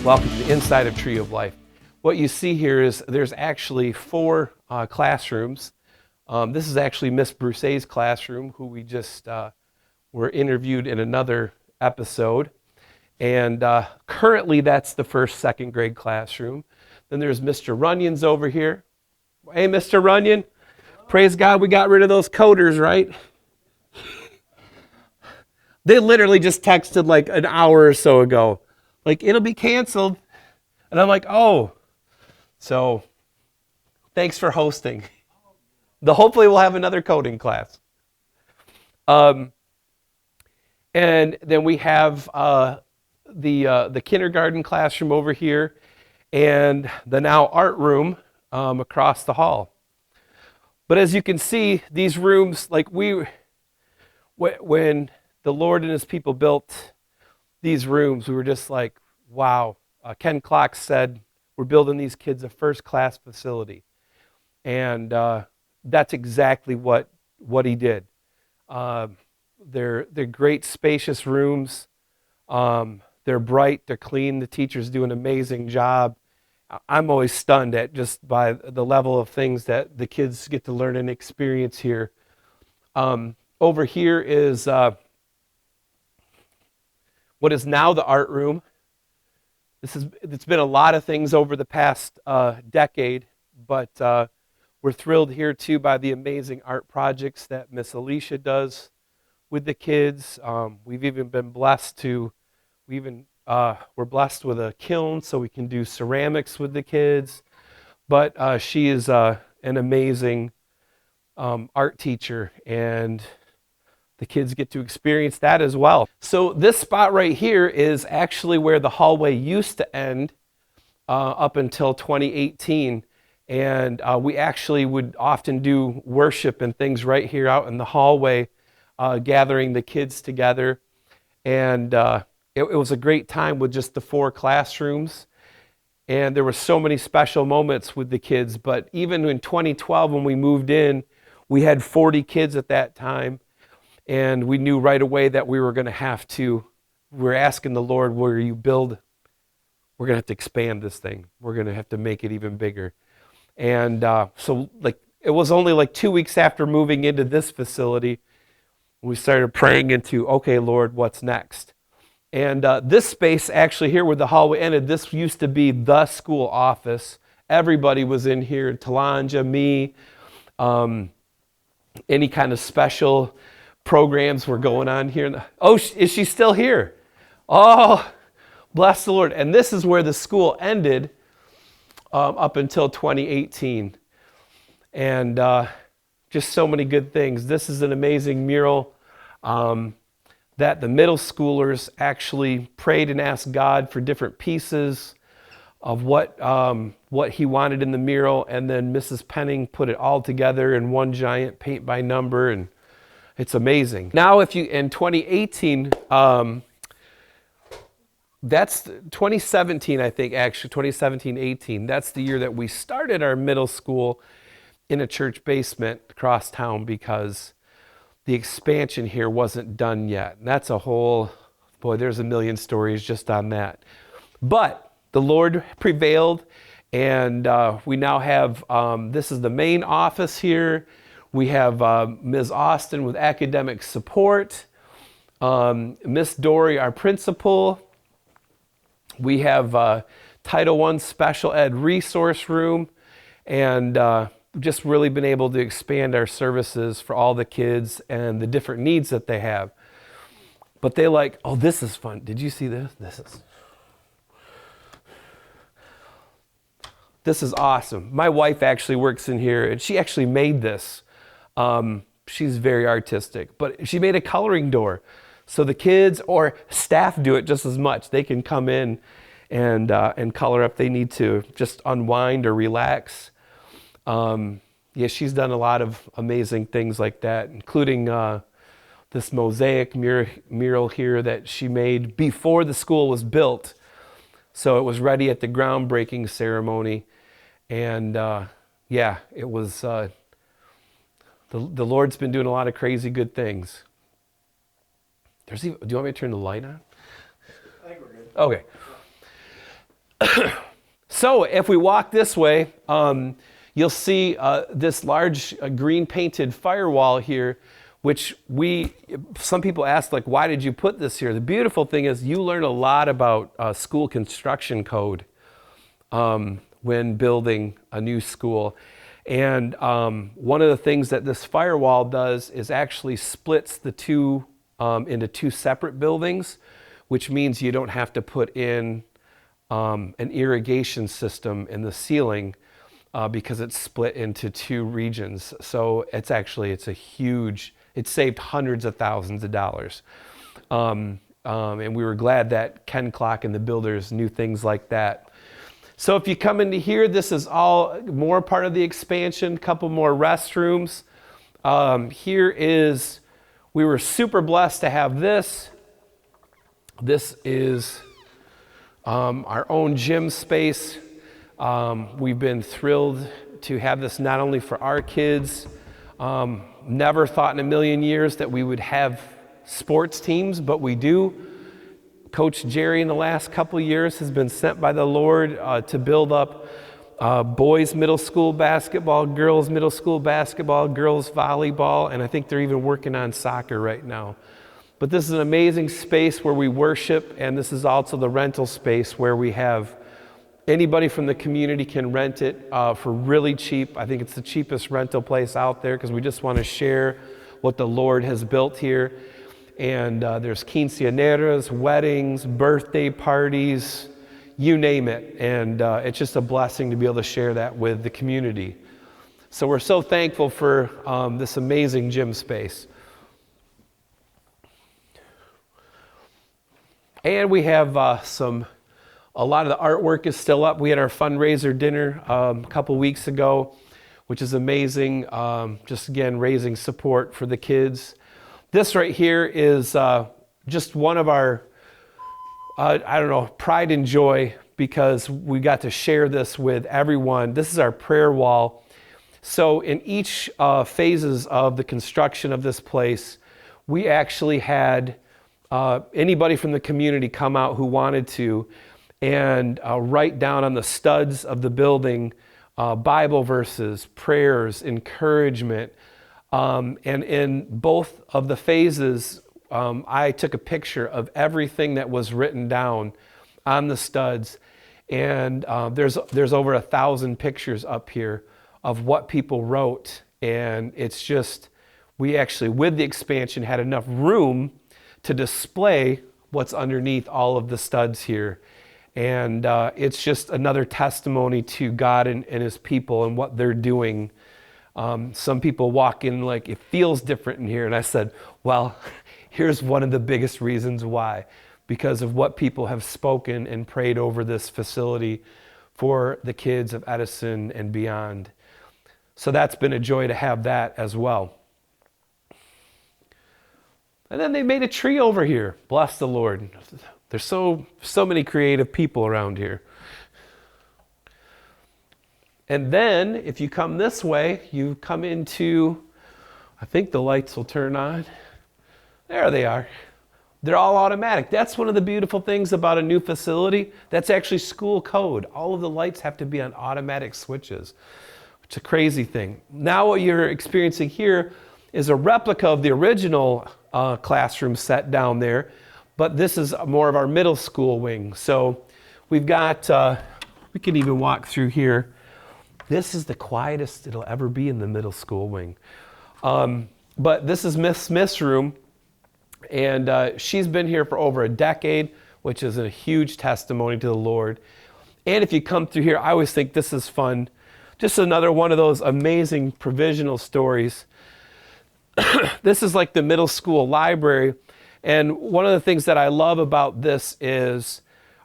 Welcome to the inside of Tree of Life. What you see here is there's actually four classrooms. This is actually Miss Brousset's classroom, who we just were interviewed in another episode. And currently that's the first, second grade classroom. Then there's Mr. Runyon's over here. Hey, Mr. Runyon. Praise God we got rid of those coders, right? They literally just texted like an hour or so ago. Like, it'll be canceled. And I'm like, oh. So, thanks for hosting. Hopefully we'll have another coding class. And then we have the kindergarten classroom over here and the now art room across the hall. But as you can see, these rooms, like when the Lord and his people built these rooms, we were just like, wow. Ken Klock said, we're building these kids a first-class facility. And that's exactly what he did. They're great, spacious rooms. They're bright, they're clean. The teachers do an amazing job. I'm always stunned at just by the level of things that the kids get to learn and experience here. Over here is what is now the art room. It's been a lot of things over the past decade, but we're thrilled here too by the amazing art projects that Miss Alicia does with the kids. We've even been blessed we're blessed with a kiln so we can do ceramics with the kids. But she is an amazing art teacher, and the kids get to experience that as well. So this spot right here is actually where the hallway used to end up until 2018. And we actually would often do worship and things right here out in the hallway, gathering the kids together. And it was a great time with just the four classrooms. And there were so many special moments with the kids. But even in 2012, when we moved in, we had 40 kids at that time. And we knew right away that we were going to have to, we're asking the Lord, where you build, we're going to have to expand this thing. We're going to have to make it even bigger. And so like it was only like 2 weeks after moving into this facility, we started praying into, okay, Lord, what's next? And this space actually here where the hallway ended, this used to be the school office. Everybody was in here, Talanja, me, any kind of special programs were going on here. Oh, is she still here? Oh, bless the Lord. And this is where the school ended up until 2018. And just so many good things. This is an amazing mural that the middle schoolers actually prayed and asked God for different pieces of what he wanted in the mural. And then Mrs. Penning put it all together in one giant paint by number, and it's amazing. Now, if you, in 2018, that's 2017, I think, actually, 2017-18. That's the year that we started our middle school in a church basement across town because the expansion here wasn't done yet. And that's a whole, boy, there's a million stories just on that. But the Lord prevailed, and we now have, this is the main office here. We have Ms. Austin with academic support, Miss Dory, our principal. We have Title I Special Ed Resource Room, and just really been able to expand our services for all the kids and the different needs that they have. But they like, oh, this is fun. Did you see this? This is awesome. My wife actually works in here, and she actually made this. She's very artistic, but she made a coloring door. So the kids or staff do it just as much. They can come in and color if they need to just unwind or relax. Yeah, she's done a lot of amazing things like that, including this mosaic mural here that she made before the school was built. So it was ready at the groundbreaking ceremony. And yeah, it was, the Lord's been doing a lot of crazy good things. Do you want me to turn the light on? I think we're good. Okay. So if we walk this way, you'll see this large green painted firewall here, which some people ask, like, why did you put this here? The beautiful thing is you learn a lot about school construction code when building a new school. And one of the things that this firewall does is actually splits the two into two separate buildings, which means you don't have to put in an irrigation system in the ceiling because it's split into two regions. So it's a huge, it saved hundreds of thousands of dollars. And we were glad that Ken Klock and the builders knew things like that. So if you come into here, this is all more part of the expansion, couple more restrooms. We were super blessed to have this. This is our own gym space. We've been thrilled to have this not only for our kids. Never thought in a million years that we would have sports teams, but we do. Coach Jerry in the last couple of years has been sent by the Lord to build up boys middle school basketball, girls middle school basketball, girls volleyball, and I think they're even working on soccer right now. But this is an amazing space where we worship, and this is also the rental space where we have anybody from the community can rent it for really cheap. I think it's the cheapest rental place out there because we just want to share what the Lord has built here. And there's quinceañeras, weddings, birthday parties, you name it. And it's just a blessing to be able to share that with the community. So we're so thankful for this amazing gym space. And we have a lot of the artwork is still up. We had our fundraiser dinner a couple weeks ago, which is amazing. Just again, raising support for the kids. This right here is just one of our, pride and joy because we got to share this with everyone. This is our prayer wall. So in each phases of the construction of this place, we actually had anybody from the community come out who wanted to and write down on the studs of the building Bible verses, prayers, encouragement. And in both of the phases, I took a picture of everything that was written down on the studs. And there's over 1,000 pictures up here of what people wrote. And it's just, we actually, with the expansion, had enough room to display what's underneath all of the studs here. And it's just another testimony to God and his people and what they're doing. Some people walk in like, it feels different in here. And I said, well, here's one of the biggest reasons why. Because of what people have spoken and prayed over this facility for the kids of Edison and beyond. So that's been a joy to have that as well. And then they made a tree over here. Bless the Lord. There's so many creative people around here. And then if you come this way, you come into, I think the lights will turn on. There they are. They're all automatic. That's one of the beautiful things about a new facility. That's actually school code. All of the lights have to be on automatic switches. It's a crazy thing. Now what you're experiencing here is a replica of the original classroom set down there, but this is more of our middle school wing. So we've got, we can even walk through here. This is the quietest it'll ever be in the middle school wing. But this is Miss Smith's room, and she's been here for over a decade, which is a huge testimony to the Lord. And if you come through here, I always think this is fun. Just another one of those amazing provisional stories. This is like the middle school library. And one of the things that I love about this is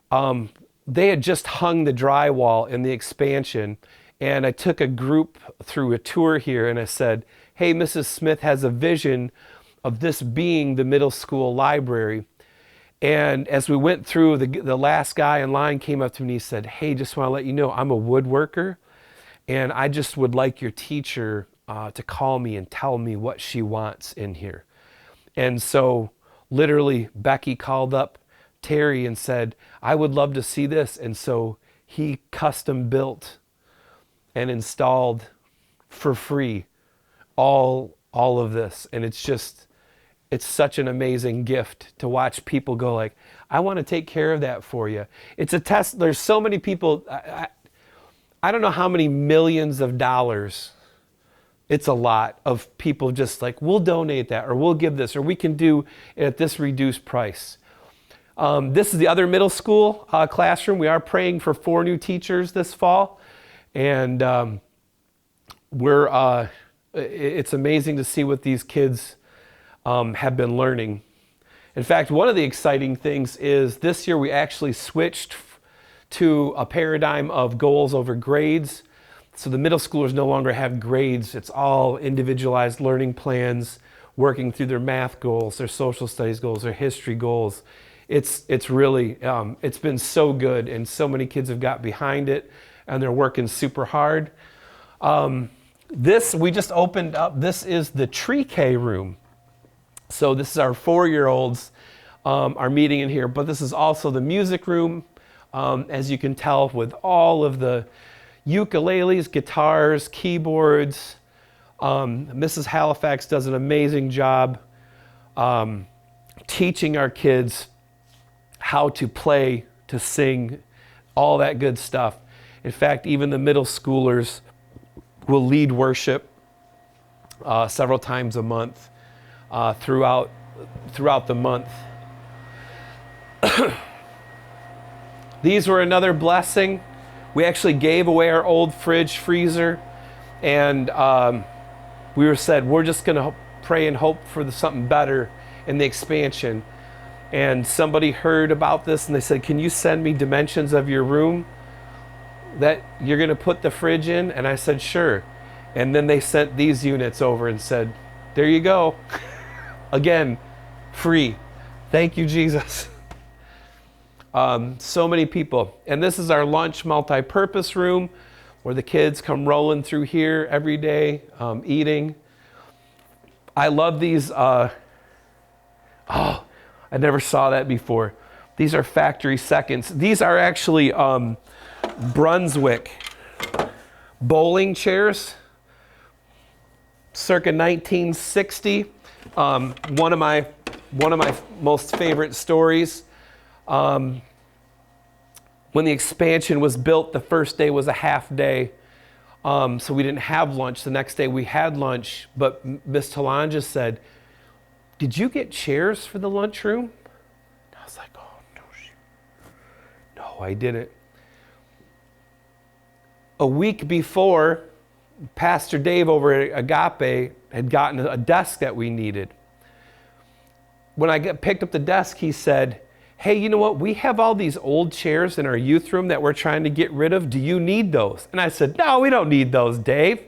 they had just hung the drywall in the expansion. And I took a group through a tour here and I said, hey, Mrs. Smith has a vision of this being the middle school library. And as we went through, the last guy in line came up to me and he said, hey, just want to let you know I'm a woodworker. And I just would like your teacher to call me and tell me what she wants in here. And so literally Becky called up Terry and said, I would love to see this. And so he custom built and installed for free all of this. And it's such an amazing gift to watch people go like, I want to take care of that for you. It's a test. There's so many people. I don't know how many millions of dollars. It's a lot of people just like, we'll donate that, or we'll give this, or we can do it at this reduced price. This is the other middle school classroom. We are praying for 4 new teachers this fall. And it's amazing to see what these kids have been learning. In fact, one of the exciting things is this year we actually switched to a paradigm of goals over grades. So the middle schoolers no longer have grades. It's all individualized learning plans, working through their math goals, their social studies goals, their history goals. It's really, it's been so good, and so many kids have got behind it, and they're working super hard. This, we just opened up, this is the Pre-K room. So this is our 4-year-olds are meeting in here, but this is also the music room, as you can tell, with all of the ukuleles, guitars, keyboards. Mrs. Halifax does an amazing job teaching our kids how to play, to sing, all that good stuff. In fact, even the middle schoolers will lead worship several times a month throughout the month. These were another blessing. We actually gave away our old fridge freezer, and we said we're just going to pray and hope for something better in the expansion. And somebody heard about this and they said, can you send me dimensions of your room that you're going to put the fridge in? And I said, sure. And then they sent these units over and said, there you go. Again, free. Thank you, Jesus. So many people. And this is our lunch multi-purpose room where the kids come rolling through here every day, eating. I love these. I never saw that before. These are factory seconds. These are actually Brunswick bowling chairs, circa 1960. One of my most favorite stories. When the expansion was built, the first day was a half day. So we didn't have lunch. The next day we had lunch, but Miss Talanja said, did you get chairs for the lunchroom? And I was like, oh, no, I didn't. A week before, Pastor Dave over at Agape had gotten a desk that we needed. When I picked up the desk, he said, hey, you know what? We have all these old chairs in our youth room that we're trying to get rid of. Do you need those? And I said, no, we don't need those, Dave.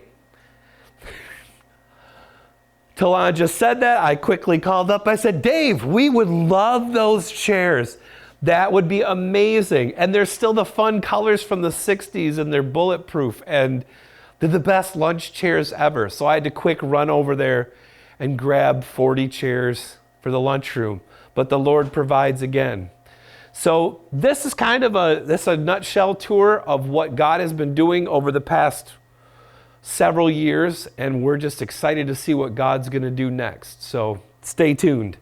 Talanja said that. I quickly called up. I said, Dave, we would love those chairs. That would be amazing. And they're still the fun colors from the 60s, and they're bulletproof, and they're the best lunch chairs ever. So I had to quick run over there and grab 40 chairs for the lunchroom. But the Lord provides again. So this is kind of a nutshell tour of what God has been doing over the past several years, and we're just excited to see what God's going to do next. So stay tuned.